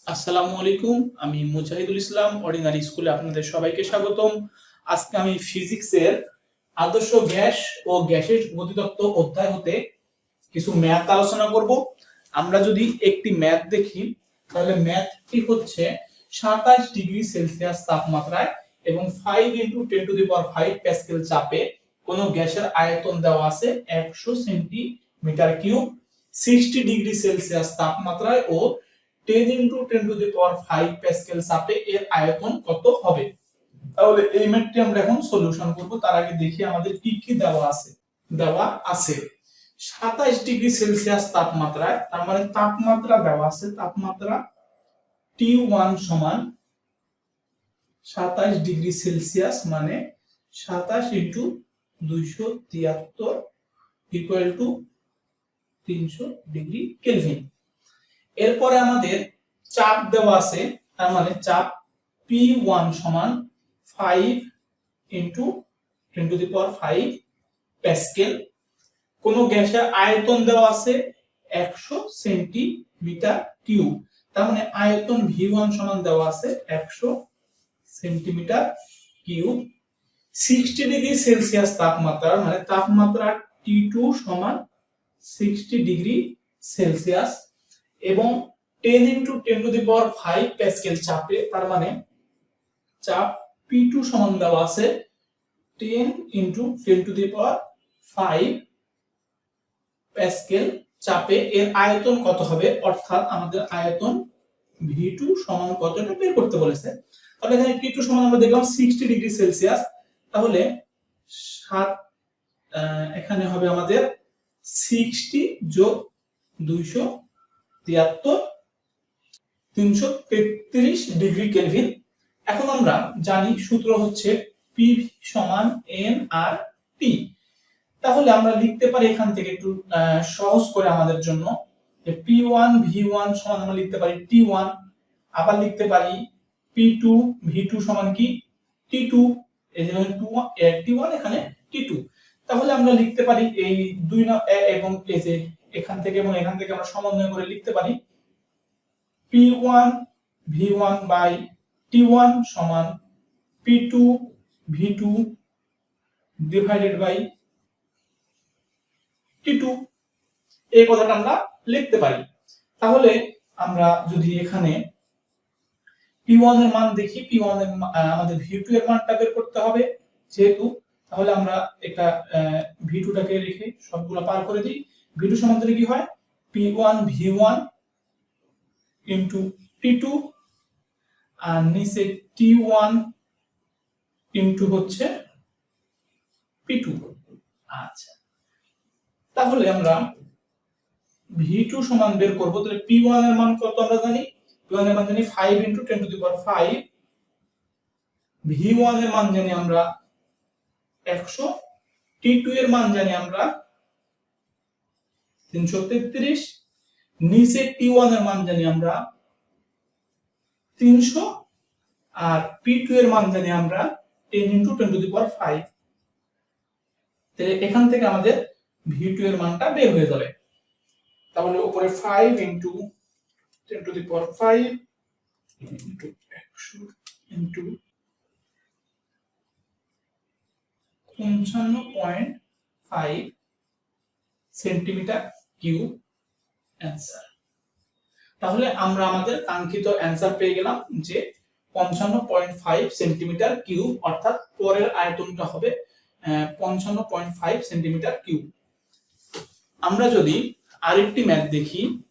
আসসালামু আলাইকুম। আমি মুজাহিদুল ইসলাম অর্ডিনারি স্কুলে আপনাদের সবাইকে স্বাগতম। আজকে আমি ফিজিক্সের আদর্শ গ্যাস ও গ্যাসের গতিতত্ত্ব অধ্যায় হতে কিছু ম্যাথ আলোচনা করব। আমরা যদি একটি ম্যাথ দেখি তাহলে ম্যাথটি হচ্ছে 27 ডিগ্রি সেলসিয়াস তাপমাত্রায় এবং 5 × 10⁵ প্যাসকেল চাপে কোনো গ্যাসের আয়তন দেওয়া আছে 100 সেন্টিমিটার কিউব। 60 ডিগ্রি সেলসিয়াস তাপমাত্রায় ও 10 × 10⁵ প্যাসকেল চাপে এর আয়তন কত হবে? তাহলে এই ম্যাথটি আমরা এখন সলিউশন করব। তার আগে দেখি আমাদের কি কি দেওয়া আছে। দেওয়া আছে 27 ডিগ্রি সেলসিয়াস তাপমাত্রায়, তার মানে তাপমাত্রা দেওয়া আছে, তাপমাত্রা T1 সমান 27 ডিগ্রি সেলসিয়াস মানে 27 × 273 = 300 ডিগ্রি কেলভিন। এরপরে আমাদের চাপ দেওয়া আছে, তার মানে চাপ P1 সমান 5 × 10⁵ প্যাসকেল। কোন গ্যাসের আয়তন দেওয়া আছে 100 সেন্টিমিটার কিউব, তার মানে আয়তন V1 সমান দেওয়া আছে 100 সেন্টিমিটার কিউব। 60 ডিগ্রি সেলসিয়াস তাপমাত্রা মানে তাপমাত্রা T2 সমান 60 ডিগ্রি সেলসিয়াস এবং 10 × 10⁵ প্যাসকেল চাপে, তার মানে চাপ P2 সমান দেওয়া আছে 10 × 10⁵ প্যাসকেল চাপে। এর আয়তন কত হবে, অর্থাৎ আমাদের আয়তন V2 সমান কতটা বের করতে বলেছে। তাহলে এখানে T2 সমান আমরা দেখলাম 60 ডিগ্রি সেলসিয়াস, তাহলে এখানে হবে আমাদের 60 + 273 333 ডিগ্রি কেলভিন। এখন আমরা জানি সূত্র হচ্ছে PV সমান nRT। তাহলে আমরা লিখতে পারি এখান থেকে একটু সহজ করে আমাদের জন্য যে P1 V1 সমান আমরা লিখতে পারি T1, আবার লিখতে পারি P2 V2 সমান কি T2, এই যে T1 এখানে T2। তাহলে আমরা লিখতে পারি এই 2 এবং এই যে এখান থেকে এবং এখান থেকে আমরা সমন্বয় করে লিখতে পারি P1 V1 T1 সমান P2 V2 divided by T2, এই কথাটা আমরা লিখতে পারি। তাহলে আমরা যদি এখানে P1 এর মান দেখি, P1 এর আমাদের V2 এর মানটা বের করতে হবে যেহেতু, তাহলে আমরা একটা V2 টাকে রেখে সবগুলো পার করে দিই। V2 সমান তাহলে কি হয় P1 V1 * T2 আর নিচে T1 হচ্ছে P2। আচ্ছা, তাহলে আমরা V2 সমান বের করব। তাহলে P1 এর মান কত আমরা জানি, P1 এর মান জানি 5 × 10⁵, V1 এর মান জানি আমরা 100, T2 এর মান জানি আমরা 333, নিচে T1 এর মান জানি আমরা 300 আর P2 এর মান জানি আমরা 10 × 10⁵। তাহলে এখান থেকে আমাদের V2 এর মানটা বের হয়ে যাবে। তাহলে উপরে 5 × 10⁵ * 100 * 55.5 সেন্টিমিটার কিউব অ্যান্সার। তাহলে আমরা আমাদের কাঙ্ক্ষিত অ্যান্সার পেয়ে গেলাম যে 55.5 সেন্টিমিটার কিউব, অর্থাৎ পরের আয়তনটা হবে 55.5 সেন্টিমিটার কিউব। আমরা যদি আরেকটি ম্যাথ দেখি,